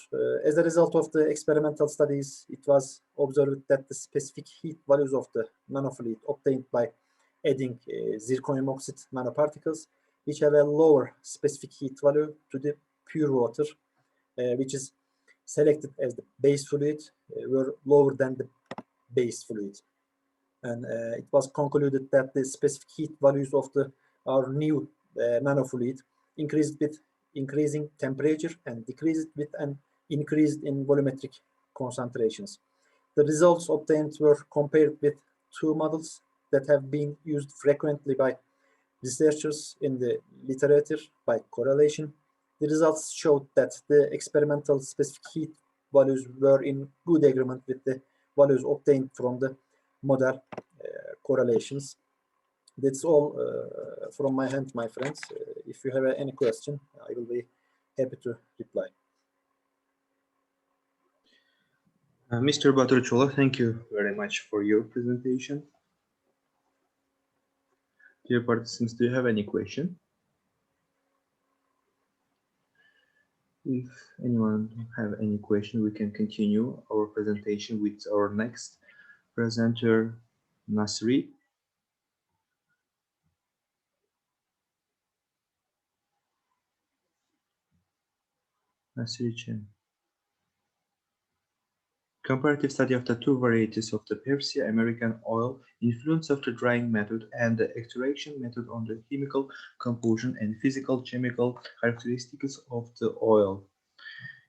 As a result of the experimental studies, it was observed that the specific heat values of the nanofluid obtained by adding zirconium oxide nanoparticles, which have a lower specific heat value to the pure water, which is selected as the base fluid, were lower than the base fluid. And it was concluded that the specific heat values of our new nanofluid increased with increasing temperature and decreased with an increase in volumetric concentrations. The results obtained were compared with 2 models that have been used frequently by researchers in the literature by correlation. The results showed that the experimental specific heat values were in good agreement with the values obtained from the model correlations. That's all from my hand, my friends. If you have any question, I will be happy to reply. Mr. Batırçoğlu, thank you very much for your presentation. Dear participants, do you have any question? If anyone have any question, we can continue our presentation with our next presenter, Nasri. Nasri Chen. Comparative study of the 2 varieties of the Persia American oil, influence of the drying method and the extraction method on the chemical composition and physical chemical characteristics of the oil.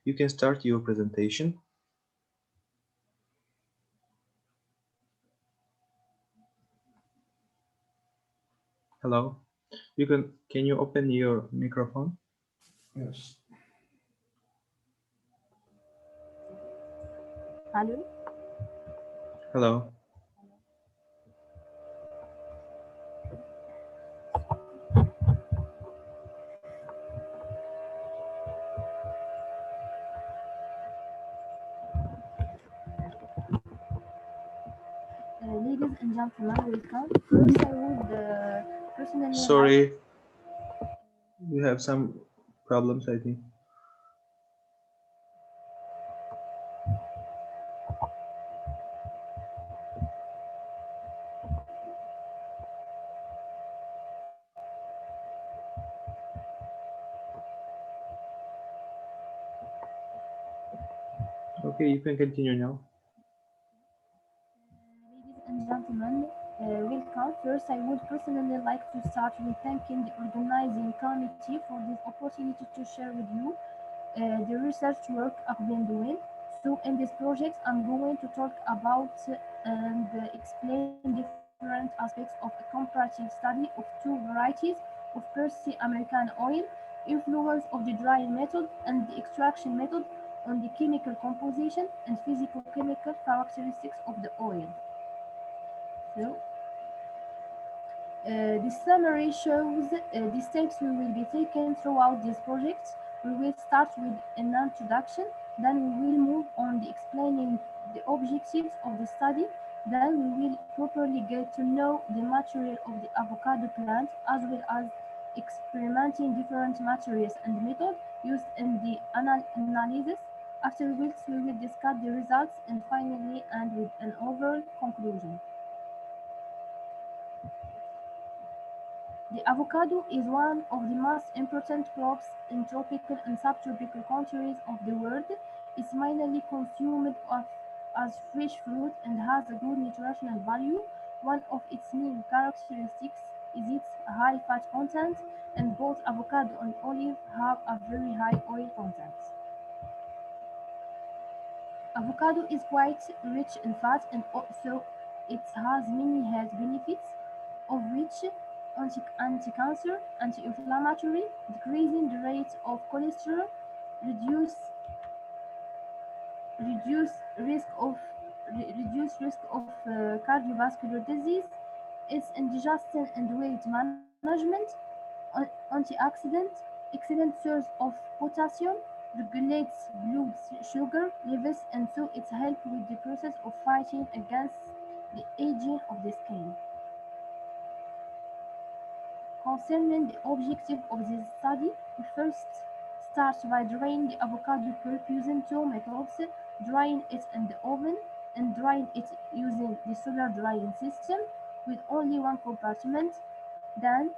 You can start your presentation. Hello. Can you open your microphone? Yes. Hello. Hello. Ladies and gentlemen, welcome. First, I would personally Sorry. We have some problems, I think. Okay, you can continue now. Ladies and gentlemen, welcome. First, I would personally like to start with thanking the organizing committee for this opportunity to share with you the research work I've been doing. So in this project, I'm going to talk about and explain different aspects of a comparative study of 2 varieties of Persi American oil, influence of the drying method and the extraction method on the chemical composition and physicochemical characteristics of the oil. So, the summary shows the steps we will be taking throughout this project. We will start with an introduction, then we will move on the explaining the objectives of the study, then we will properly get to know the material of the avocado plant as well as experimenting different materials and methods used in the analysis, after which we will discuss the results and finally end with an overall conclusion. The avocado is one of the most important crops in tropical and subtropical countries of the world. It's mainly consumed as fresh fruit and has a good nutritional value. One of its main characteristics is its high fat content, and both avocado and olive have a very high oil content. Avocado is quite rich in fat and also it has many health benefits, of which anti-cancer, anti-inflammatory, decreasing the rate of cholesterol, reduce reduce risk of cardiovascular disease. Its indigestion and weight management, antioxidant, excellent source of potassium, regulates blood sugar levels, and so it helps with the process of fighting against the aging of the skin. Concerning the objective of this study, we first start by drying the avocado pulp using two methods: drying it in the oven and drying it using the solar drying system with only one compartment. Then,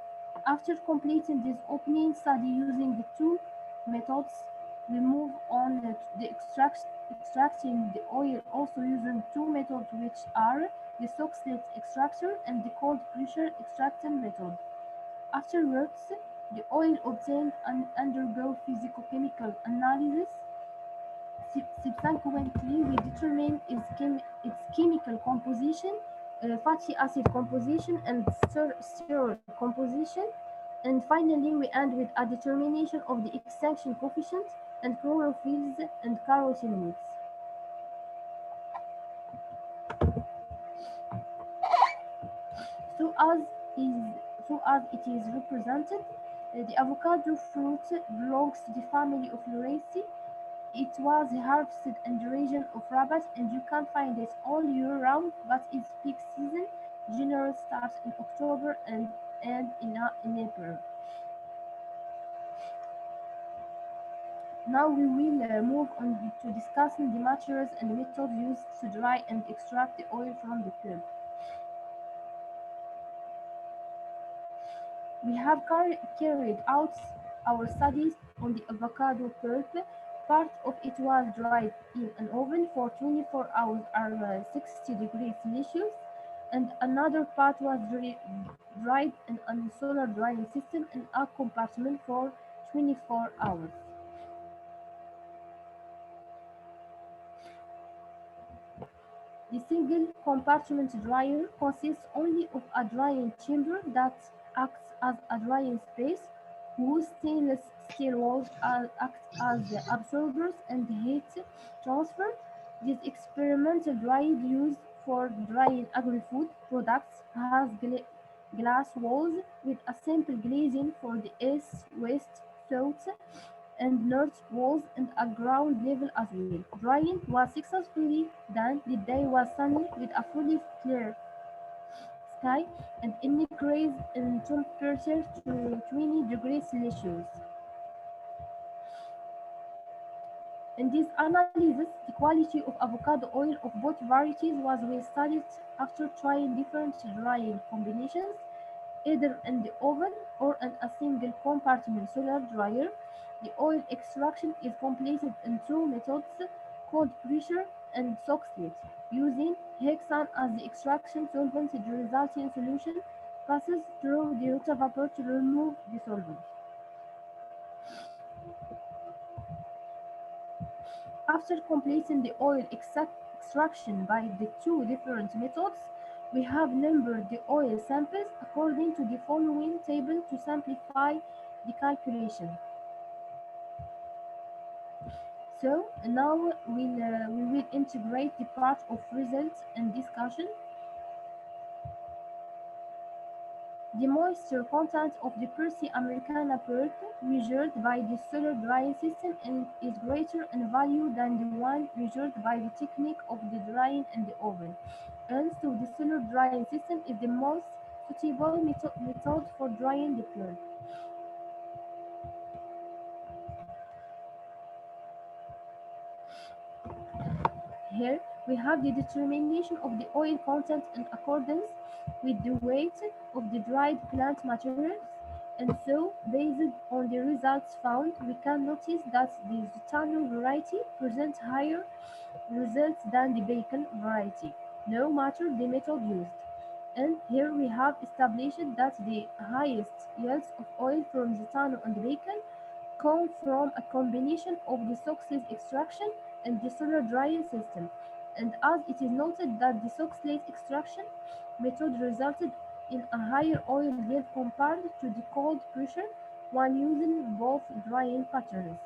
after completing this opening study using the two methods, we move on to the extracting the oil also using two methods, which are the soak slit extractor and the cold pressure extraction method. Afterwards, the oil obtained undergo physicochemical analysis. Subsequently, we determine its chemical composition, fatty acid composition, and steroid composition. And finally, we end with a determination of the extinction coefficient and chlorophylls and carotenoids. So as is it is represented, the avocado fruit belongs to the family of Lauraceae. It was harvested in the region of Rabat, and you can find it all year round, but its peak season generally starts in October and ends in April. Now we will move on to discussing the materials and methods used to dry and extract the oil from the pulp. We have carried out our studies on the avocado pulp. Part of it was dried in an oven for 24 hours at 60 degrees Celsius, and another part was dried in a solar drying system in a compartment for 24 hours. The single compartment dryer consists only of a drying chamber that acts as a drying space, whose stainless steel walls act as absorbers and heat transfer. This experimental dryer used for drying agri-food products has glass walls with a simple glazing for the east, west, south, and north walls and a ground level as well. Drying was successfully done. The day was sunny with a fully clear sky and increase in temperature to 20 degrees Celsius. In this analysis, the quality of avocado oil of both varieties was well studied after trying different drying combinations, either in the oven or in a single compartment solar dryer. The oil extraction is completed in two methods: cold pressure and soak slit. Using hexane as the extraction solvent, the resulting solution passes through the rotavapor to remove the solvent. After completing the oil extraction by the two different methods, we have numbered the oil samples according to the following table to simplify the calculation. So now we will integrate the part of results and discussion. The moisture content of the Percy Americana pulp measured by the solar drying system is greater in value than the one measured by the technique of the drying in the oven. And so the solar drying system is the most suitable method for drying the pulp. Here we have the determination of the oil content in accordance with the weight of the dried plant materials, and so based on the results found, we can notice that the Zutano variety presents higher results than the bacon variety, no matter the method used. And here we have established that the highest yields of oil from Zutano and bacon come from a combination of the soak-slit extraction and the solar drying system. And as it is noted that the soak-slit extraction method resulted in a higher oil yield compared to the cold pressure one using both drying patterns.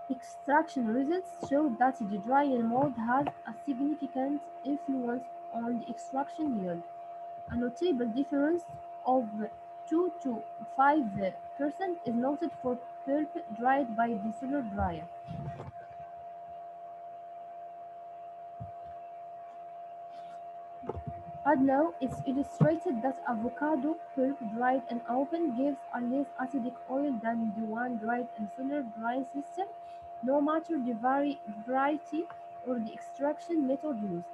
Extraction results show that the drying mode has a significant influence on the extraction yield. A notable difference of 2 to 5% is noted for pulp dried by the solar dryer. And now it's illustrated that avocado pulp dried and open gives a less acidic oil than the one dried in solar drying system, no matter the variety or the extraction method used.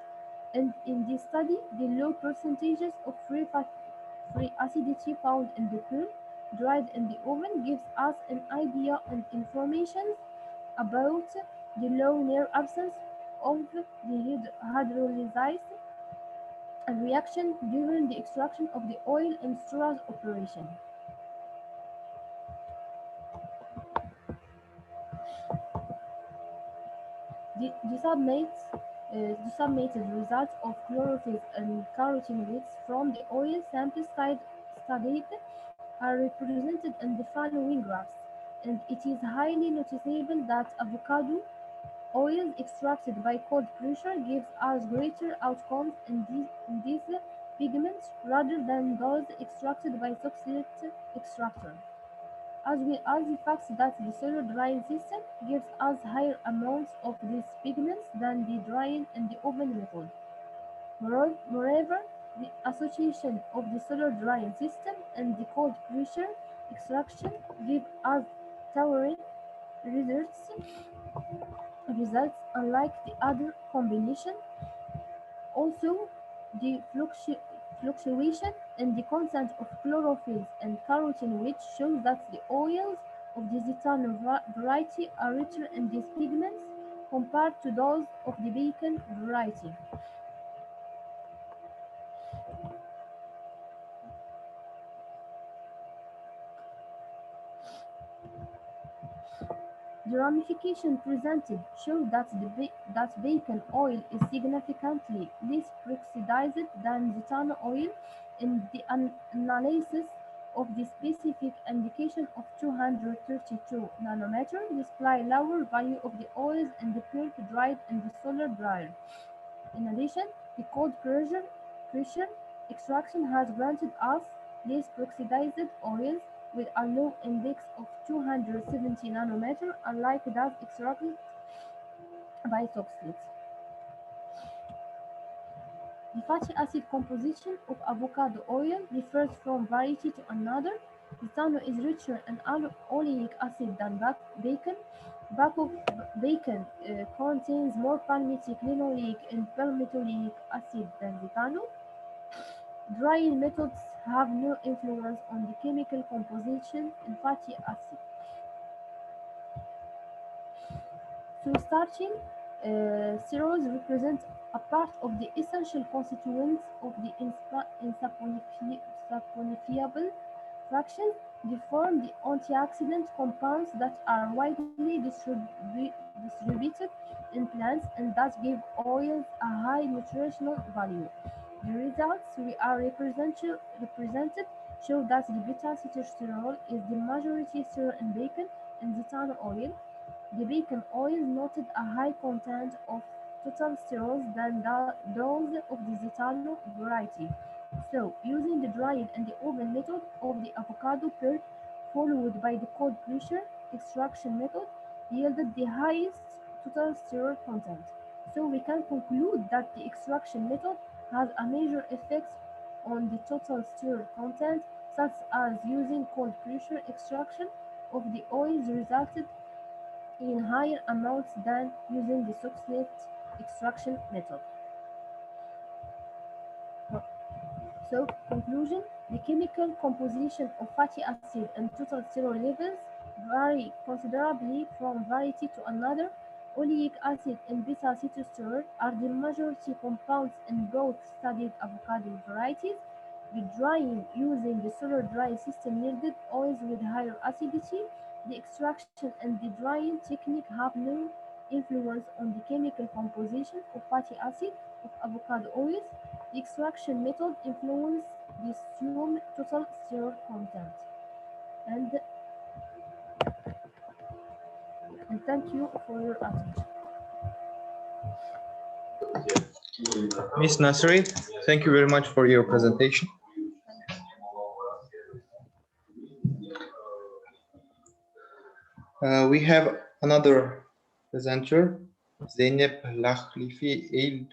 And in this study, the low percentages of free acidity found in the pulp dried in the oven gives us an idea and information about the low near absence of the hydrolysis and reaction during the extraction of the oil in storage operation. The submitted results of chlorophyll and carotenoids from the oil sample studied are represented in the following graphs, and it is highly noticeable that avocado oil extracted by cold pressure gives us greater outcomes in these pigments rather than those extracted by succinate extractor, as well as the fact that the solar drying system gives us higher amounts of these pigments than the drying in the oven method. Moreover, the association of the solar drying system and the cold pressure extraction give us towering results, unlike the other combination. Also, the fluctuation in the content of chlorophyll and carotenoids shows that the oils of the Zitano variety are richer in these pigments compared to those of the bacon variety. The ramification presented shows that that bacon oil is significantly less peroxidized than Zitano oil in the analysis of the specific indication of 232 nanometer display lower value of the oils in the pulp dried in the solar dryer. In addition, the cold pressure extraction has granted us less peroxidized oils with a low index of 270 nanometer, unlike that extracted by Soxhlet. The fatty acid composition of avocado oil differs from variety to another. Zitano is richer in oleic acid than bacon. Bacon contains more palmitic, linoleic, and palmitoleic acid than Zitano. Drying methods have no influence on the chemical composition in fatty acid. So starching cereals represent a part of the essential constituents of the insaponifiable fraction. They form the antioxidant compounds that are widely distributed in plants and that give oils a high nutritional value. The results we are represented show that the beta-citosterol is the majority sterol in bacon and Zitano oil. The bacon oil noted a high content of total sterols than those of the Zitano variety. So, using the drying and the oven method of the avocado pulp, followed by the cold pressure extraction method, yielded the highest total sterol content. So, we can conclude that the extraction method has a major effect on the total sterol content, such as using cold pressure extraction of the oils resulted in higher amounts than using the Soxhlet extraction method. So, conclusion, the chemical composition of fatty acid and total sterol levels vary considerably from variety to another. Oleic acid and beta-citosterol are the majority compounds in both studied avocado varieties. The drying using the solar drying system yielded oils with higher acidity. The extraction and the drying technique have no influence on the chemical composition of fatty acid of avocado oils. The extraction method influences the assumed total sterol content. And And thank you for your attention. Ms. Nasri, thank you very much for your presentation. We have another presenter, Zeynep Lakhlifi El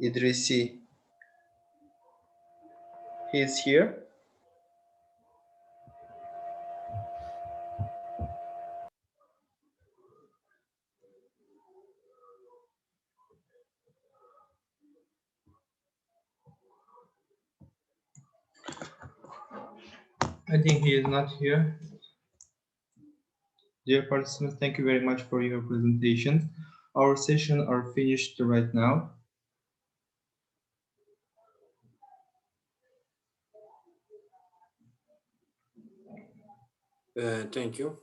Idrisi. He is here. I think he is not here. Dear participants, thank you very much for your presentation. Our session are finished right now. Thank you.